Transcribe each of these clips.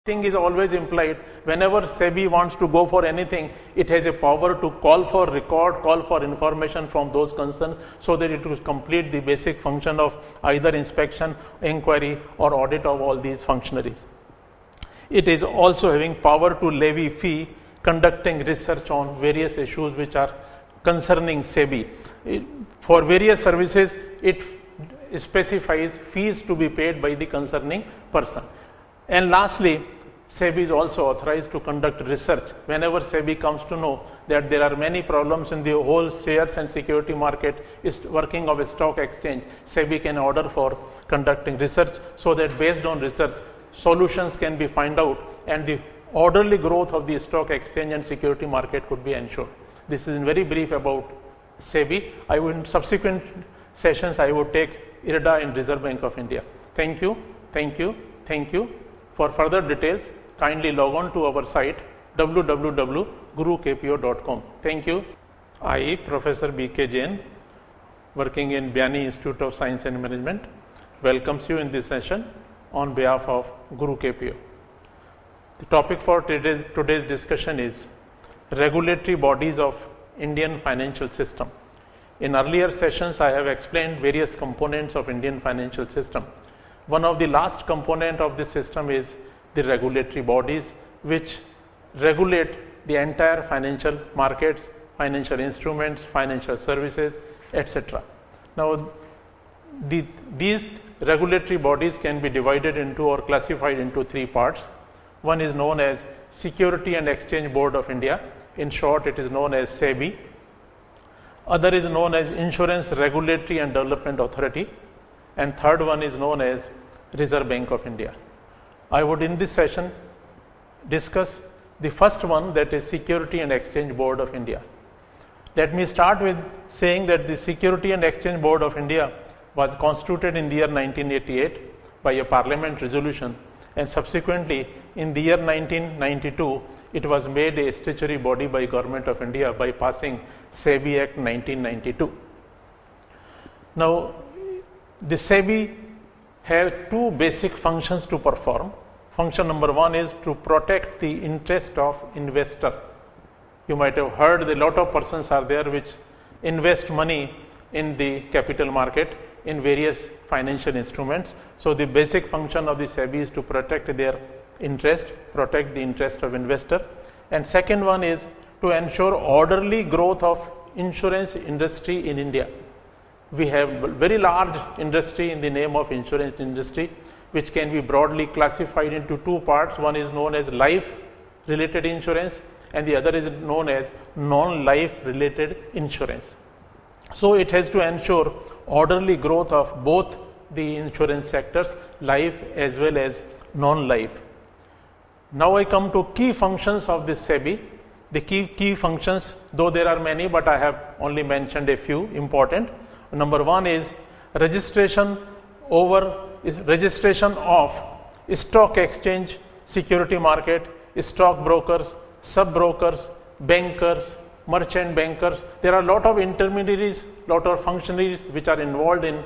Thing is always implied. Whenever Sebi wants to go for anything, it has a power to call for record, call for information from those concerned, so that it will complete the basic function of either inspection, inquiry, or audit of all these functionaries. It is also having power to levy fee, conducting research on various issues which are concerning Sebi. For various services, it specifies fees to be paid by the concerning person. And lastly, Sebi is also authorized to conduct research. Whenever Sebi comes to know that there are many problems in the whole shares and security market, is working of a stock exchange, Sebi can order for conducting research, so that based on research, solutions can be found out and the orderly growth of the stock exchange and security market could be ensured. This is in very brief about Sebi. In subsequent sessions, I would take IRDA and Reserve Bank of India. Thank you, thank you, thank you. For further details, kindly log on to our site www.gurukpo.com. Thank you. I, Professor B.K. Jain, working in Byani Institute of Science and Management, welcomes you in this session on behalf of Guru KPO. The topic for today's discussion is regulatory bodies of Indian financial system. In earlier sessions, I have explained various components of Indian financial system. One of the last component of this system is the regulatory bodies which regulate the entire financial markets, financial instruments, financial services, etc. Now, these regulatory bodies can be divided into or classified into three parts. One is known as Security and Exchange Board of India. In short, it is known as Sebi. Other is known as Insurance Regulatory and Development Authority. And third one is known as Reserve Bank of India. I would in this session discuss the first one, that is Security and Exchange Board of India. Let me start with saying that the Security and Exchange Board of India was constituted in the year 1988 by a parliament resolution, and subsequently in the year 1992 it was made a statutory body by Government of India by passing Sebi Act 1992. Now, the Sebi have two basic functions to perform. Function number one is to protect the interest of investor. You might have heard that a lot of persons are there which invest money in the capital market in various financial instruments. So the basic function of the Sebi is to protect their interest, protect the interest of investor. And second one is to ensure orderly growth of insurance industry in India. We have very large industry in the name of insurance industry, which can be broadly classified into two parts. One is known as life related insurance and the other is known as non-life related insurance. So it has to ensure orderly growth of both the insurance sectors, life as well as non-life. Now I come to key functions of this Sebi. The key functions, though there are many, but I have only mentioned a few important. Number one is registration of stock exchange, security market, stock brokers, sub brokers, bankers, merchant bankers. There are a lot of intermediaries, lot of functionaries which are involved in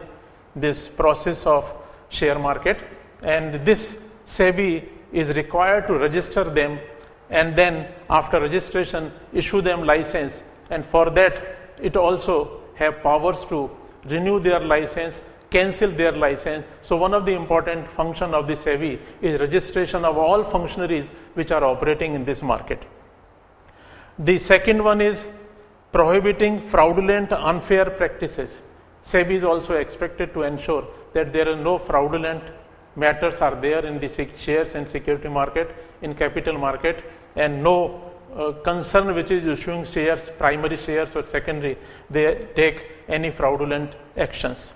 this process of share market, and this Sebi is required to register them and then after registration issue them license, and for that it also have powers to renew their license, cancel their license. So one of the important function of the Sebi is registration of all functionaries which are operating in this market. The second one is prohibiting fraudulent, unfair practices. Sebi is also expected to ensure that there are no fraudulent matters are there in the shares and security market, in capital market, and no concern which is issuing shares, primary shares or secondary, they take any fraudulent actions.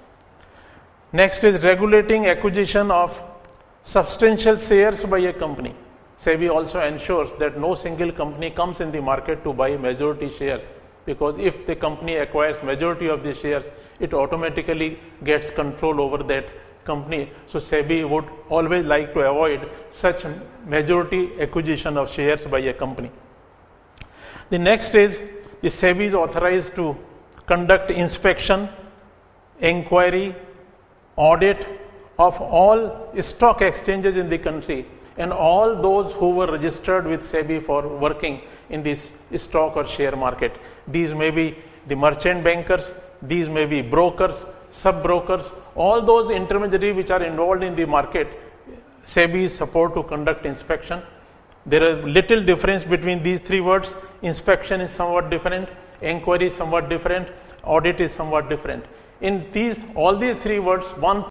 Next is regulating acquisition of substantial shares by a company. Sebi also ensures that no single company comes in the market to buy majority shares, because if the company acquires majority of the shares, it automatically gets control over that company. So Sebi would always like to avoid such majority acquisition of shares by a company. The next is the Sebi is authorized to conduct inspection, inquiry, audit of all stock exchanges in the country and all those who were registered with Sebi for working in this stock or share market. These may be the merchant bankers, these may be brokers, sub-brokers, all those intermediaries which are involved in the market. Sebi is supposed to conduct inspection. There is little difference between these three words. Inspection is somewhat different, inquiry is somewhat different, audit is somewhat different. In all these three words, one